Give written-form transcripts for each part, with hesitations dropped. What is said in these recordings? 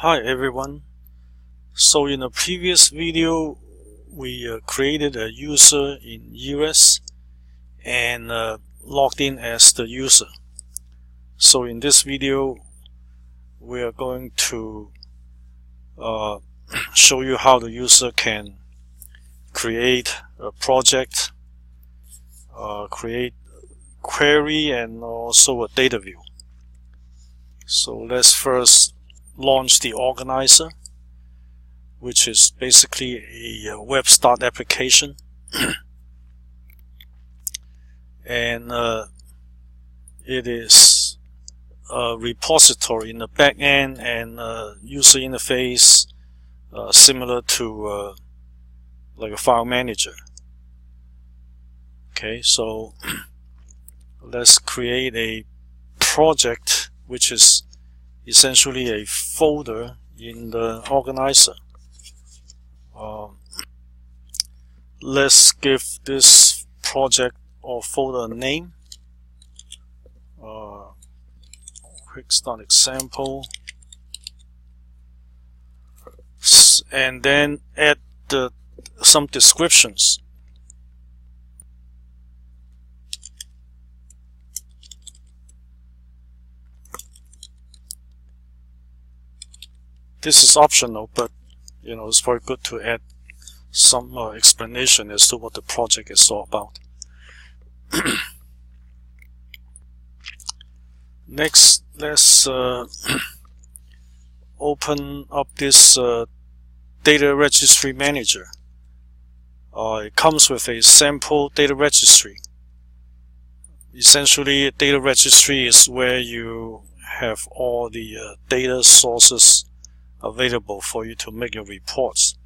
Hi everyone. So in the previous video we created a user in ES and logged in as the user. So in this video we are going to show you how the user can create a project, create query, and also a data view. So let's first launch the organizer, which is basically a web start application. And it is a repository in the back end and user interface similar to like a file manager. Okay, so let's create a project which is essentially a folder in the organizer. Let's give this project or folder a name. QuickStart example, and then add some descriptions. This is optional, but it's very good to add some explanation as to what the project is all about. Next, let's open up this data registry manager. It comes with a sample data registry. Essentially, a data registry is where you have all the data sources available for you to make your reports.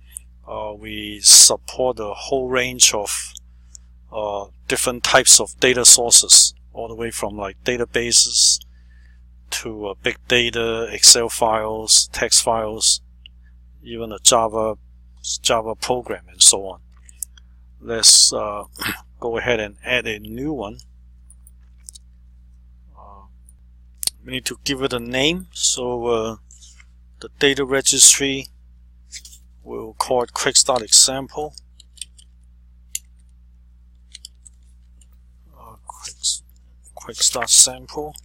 We support a whole range of different types of data sources, all the way from like databases to big data, Excel files, text files, even a Java program, and so on. Let's go ahead and add a new one. We need to give it a name, so the data registry, we'll call it QuickStart example. QuickStart sample.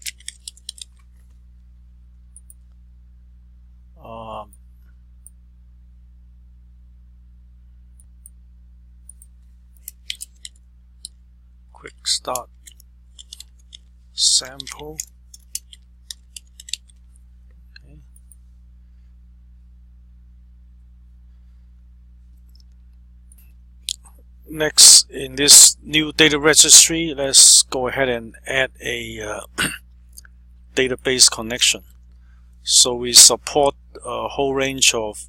QuickStart sample. Okay. Next, in this new data registry, let's go ahead and add a database connection. So we support a whole range of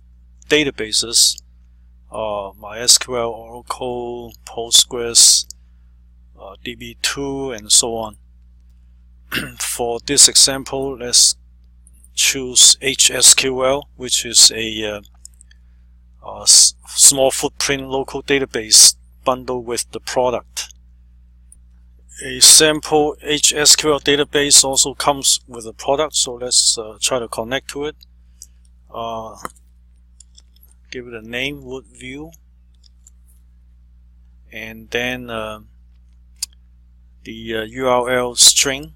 databases, MySQL, Oracle, Postgres, DB2, and so on. For this example, let's choose HSQL, which is a small footprint local database bundled with the product. A sample HSQL database also comes with a product, so let's try to connect to it. Give it a name, wood view, and then the URL string.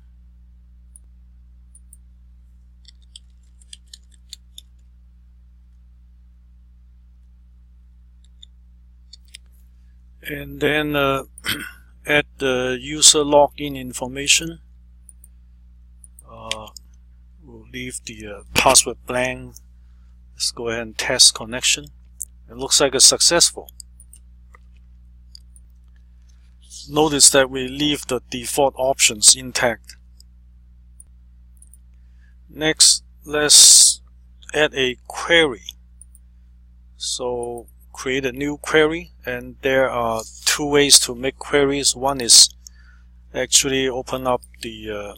And then add the user login information. We'll leave the password blank. Let's go ahead and test connection. It looks like it's successful. Notice that we leave the default options intact. Next, let's add a query. So create a new query, and there are two ways to make queries. One is actually open up the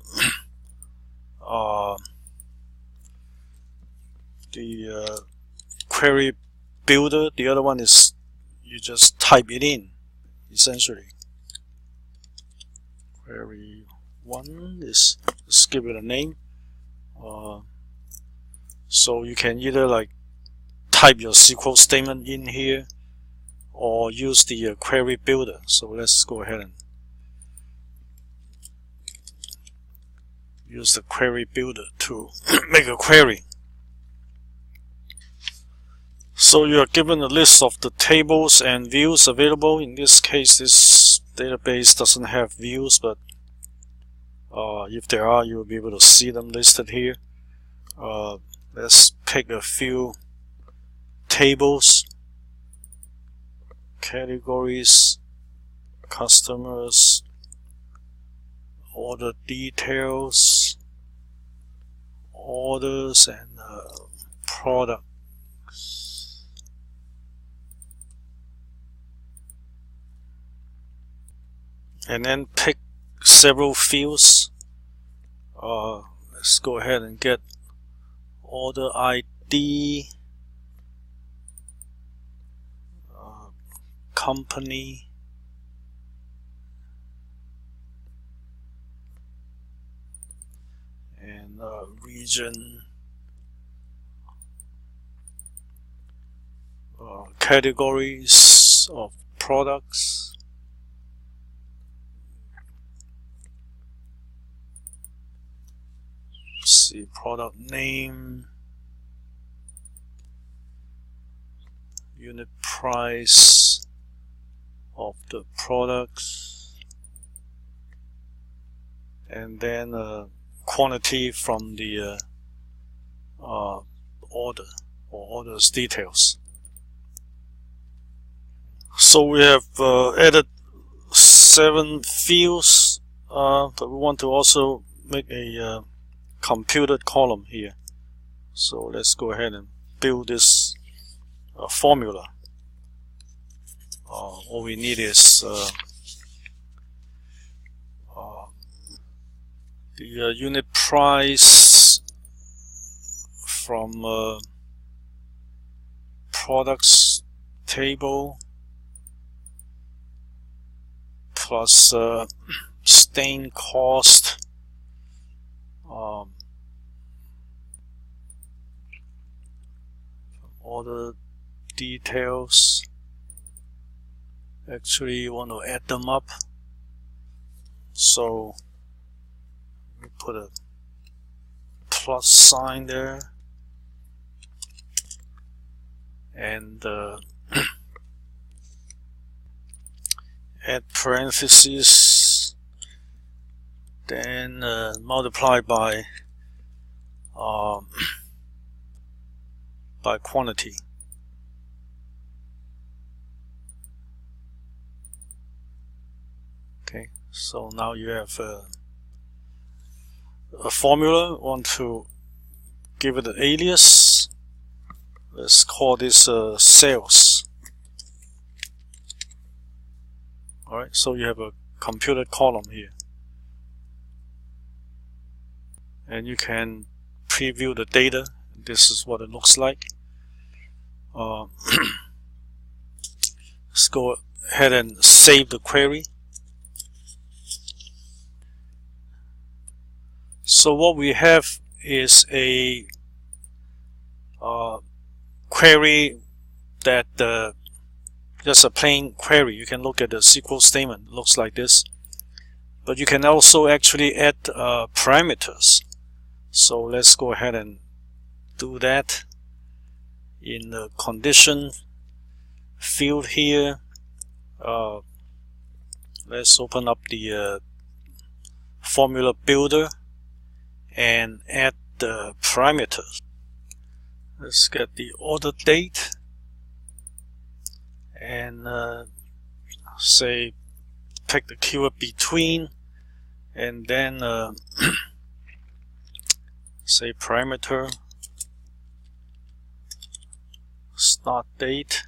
query builder. The other one is you just type it in, essentially. Query 1 is, let's give it a name, So you can either like type your SQL statement in here or use the query builder. So let's go ahead and use the query builder to make a query. So you are given a list of the tables and views available. In this case, this database doesn't have views, but if there are, you'll be able to see them listed here. Let's pick a few tables, categories, customers, order details, orders, and products. And then pick several fields. Let's go ahead and get order ID, company, and region, categories of products, see product name, unit price of the products, and then quantity from the order or orders details. So we have added 7 fields, but we want to also make a computed column here. So let's go ahead and build this formula. All we need is the unit price from products table plus stain cost, order details. Actually, you want to add them up, so we put a plus sign there, and add parentheses, then multiply by quantity. Okay, so now you have a formula. Want to give it an alias. Let's call this sales. Alright, so you have a computed column here, and you can preview the data. This is what it looks like. Let's go ahead and save the query. So what we have is a query that just a plain query. You can look at the SQL statement. It looks like this, but you can also actually add parameters. So let's go ahead and do that. In the condition field here, let's open up the formula builder and add the parameters. Let's get the order date and say pick the keyword between, and then say parameter start date,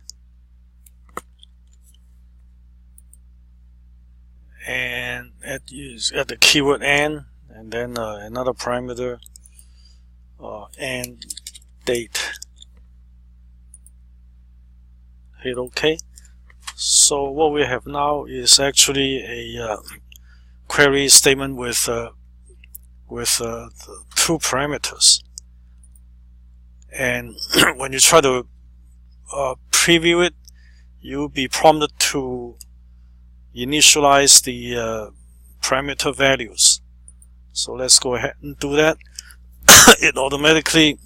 and add the keyword and then another parameter and date. Hit OK. So what we have now is actually a query statement with 2 parameters. and when you try to preview it, you'll be prompted to initialize the parameter values. So let's go ahead and do that. It automatically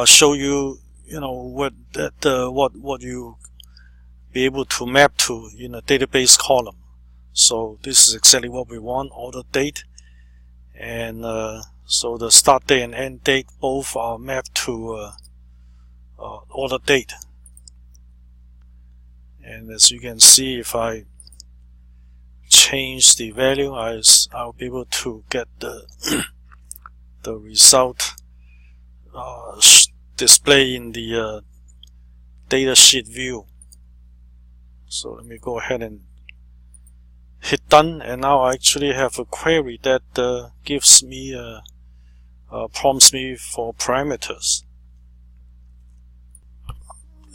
show you, what you be able to map to in a database column. So this is exactly what we want, order date, and so the start date and end date both are mapped to order date. And as you can see, if I change the value, I'll be able to get the the result display in the datasheet view. So let me go ahead and hit done, and now I actually have a query that gives me prompts me for parameters.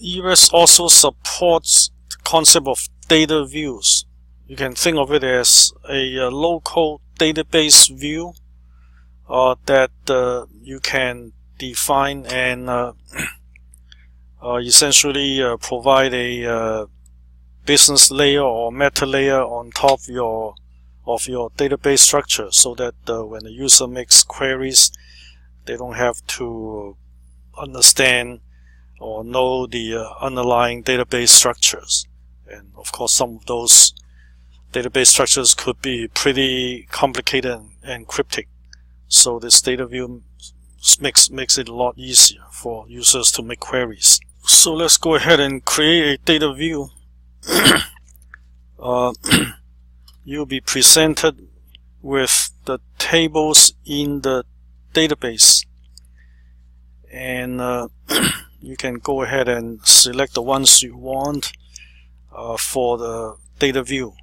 ES also supports the concept of data views. You can think of it as a local database view that you can define and essentially provide a business layer or meta layer on top of your database structure, so that when the user makes queries, they don't have to understand or know the underlying database structures. And of course, some of those database structures could be pretty complicated and cryptic. So this data view makes it a lot easier for users to make queries. So let's go ahead and create a data view. You'll be presented with the tables in the database, and you can go ahead and select the ones you want for the data view.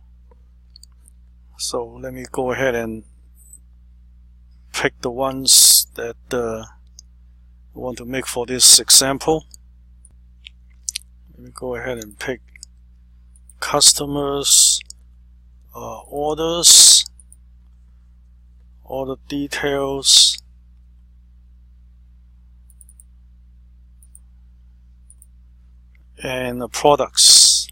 So let me go ahead and pick the ones that I want to make for this example. Let me go ahead and pick customers, orders, order details, and products.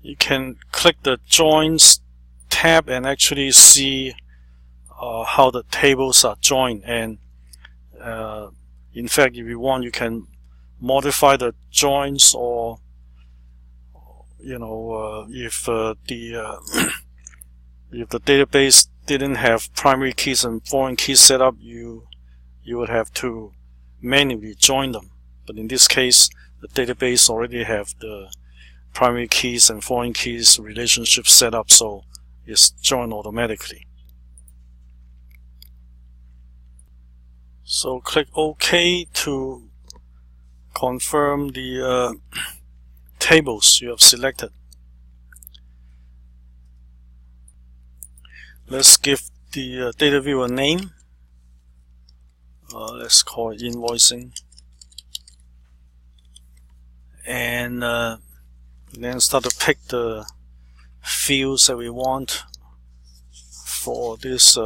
You can click the joins tab and actually see how the tables are joined, and in fact, if you want, you can modify the joins, or if the database didn't have primary keys and foreign keys set up, you would have to manually join them. But in this case, the database already have the primary keys and foreign keys relationship set up, so it's joined automatically. So click OK to confirm the tables you have selected. Let's give the data view a name. Let's call it invoicing, and then start to pick the fields that we want for this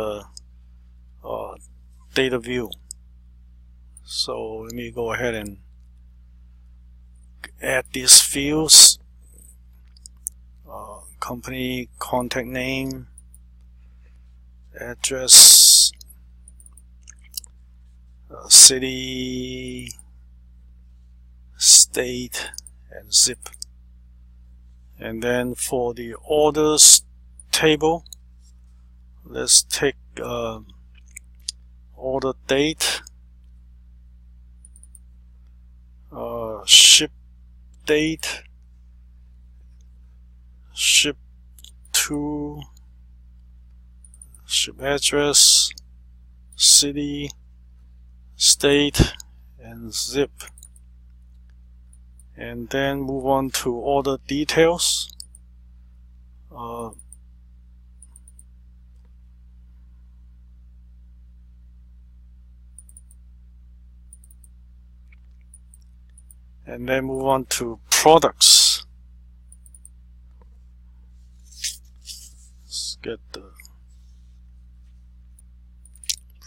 data view. So let me go ahead and add these fields: company, contact name, address, city, state, and zip. And then for the orders table, let's take order date, ship date, ship to, ship address, city, state, and zip. And then move on to order details. And then move on to products. Let's get the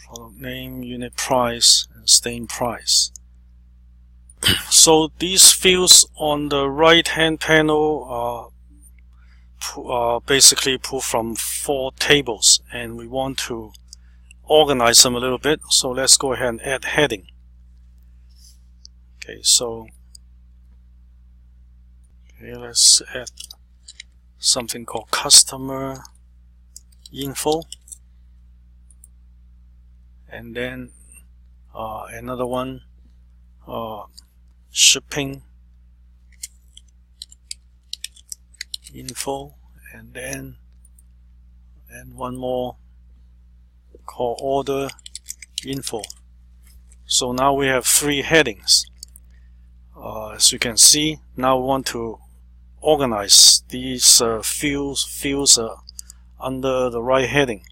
product name, unit price, and stain price. So these fields on the right hand panel are basically pulled from 4 tables, and we want to organize them a little bit. So let's go ahead and add heading. Okay, so let's add something called customer info, and then another one, shipping info, and then one more called order info. So now we have 3 headings. As you can see, now we want to organize these fields under the right heading.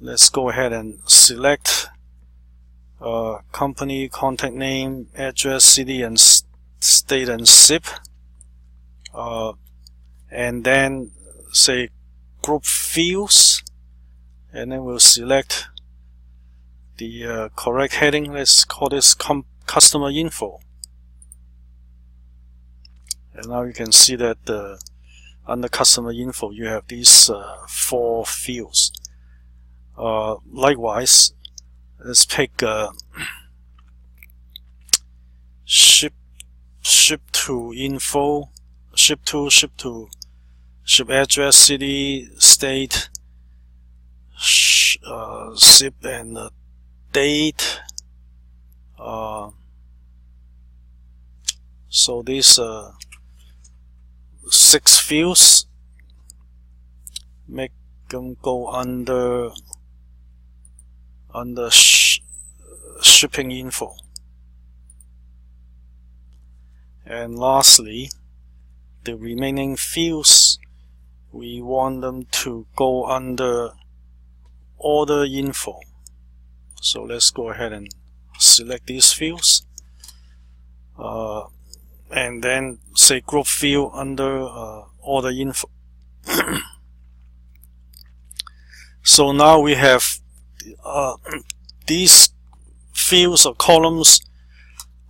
Let's go ahead and select company, contact name, address, city, and state and zip, and then say group fields, and then we'll select the correct heading. Let's call this customer info. And now you can see that under customer info you have these 4 fields. Likewise, let's pick ship to info, ship address, city, state, zip, and date. So these 6 fields, make them go under shipping info. And lastly, the remaining fields, we want them to go under order info. So let's go ahead and select these fields, and then say group field under order info. So now we have these fields or columns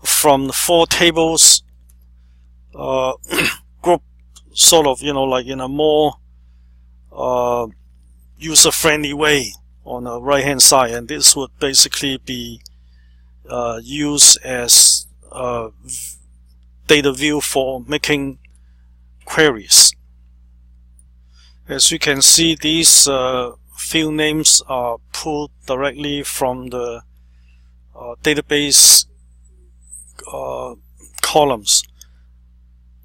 from the 4 tables group, sort of, like in a more user-friendly way on the right hand side, and this would basically be used as data view for making queries. As you can see, these field names are pulled directly from the database columns.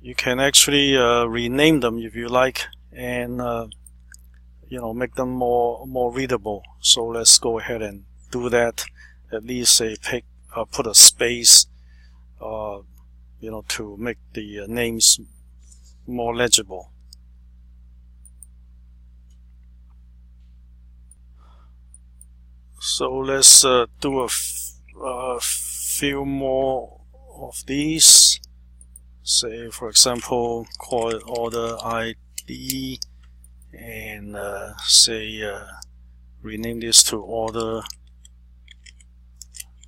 You can actually rename them if you like, and make them more readable. So let's go ahead and do that. At least say put a space, to make the names more legible. So let's do a few more of these. Say, for example, call it order ID, and say rename this to order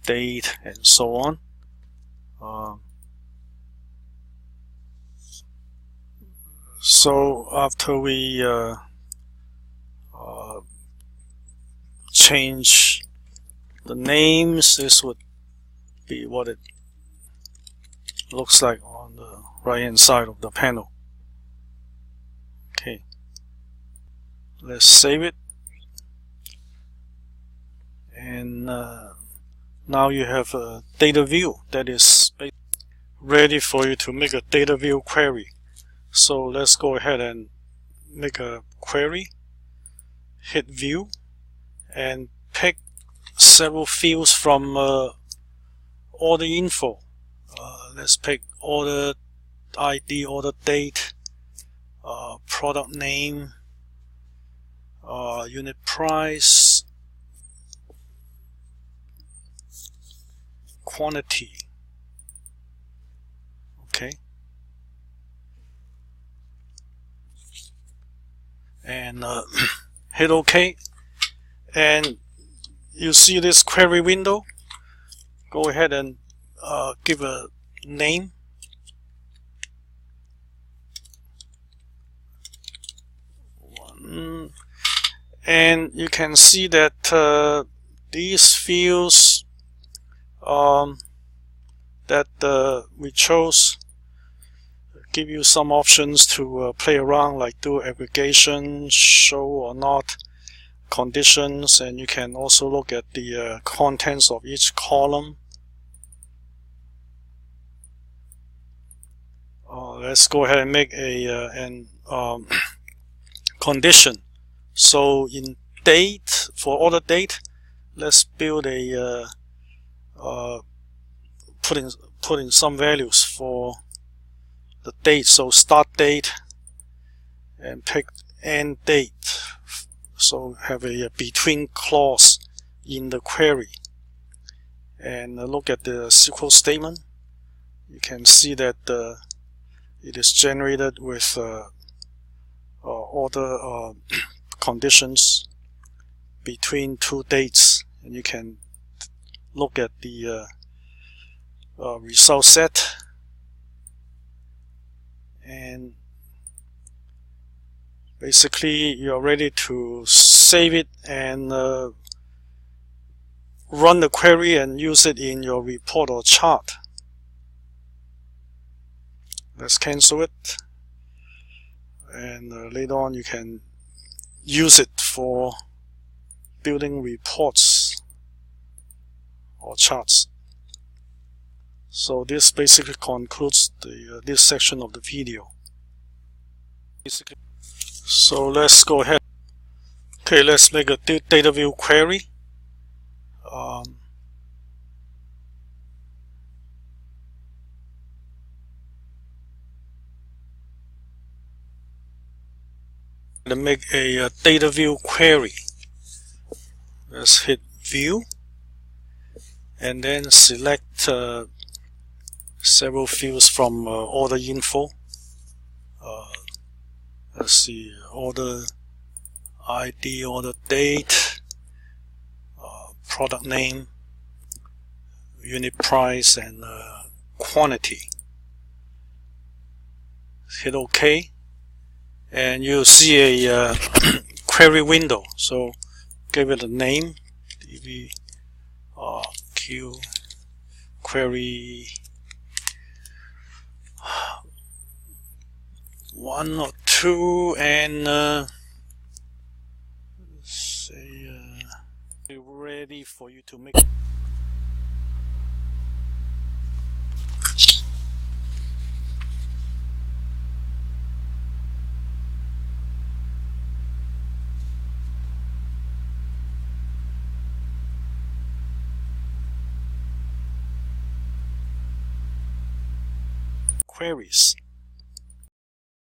date, and so on. So after we change the names, this would be what it looks like on the right hand side of the panel. Okay, let's save it, and now you have a data view that is ready for you to make a data view query. So let's go ahead and make a query, hit view, and pick several fields from order info. Let's pick order ID, order date, product name, unit price, quantity. Okay. and hit OK, and you see this query window. Go ahead and give a name. And you can see that these fields that we chose give you some options to play around, like do aggregation, show or not, conditions, and you can also look at the contents of each column. Let's go ahead and make a condition. So in date, for order date, let's build a put in some values for the date. So start date, and pick end date. So have a between clause in the query, and look at the SQL statement. You can see that it is generated with order conditions between two dates, and you can look at the result set, and basically you're ready to save it and run the query and use it in your report or chart. Let's cancel it, and later on you can use it for building reports or charts. So this basically concludes this section of the video. So let's go ahead. Okay, let's make a data view query. To make a data view query, let's hit view and then select several fields from order info. Let's see, order ID, order date, product name, unit price, and quantity. Hit OK, and you'll see a query window. So give it a name, Q query 1 or 2, and say ready for you to make queries.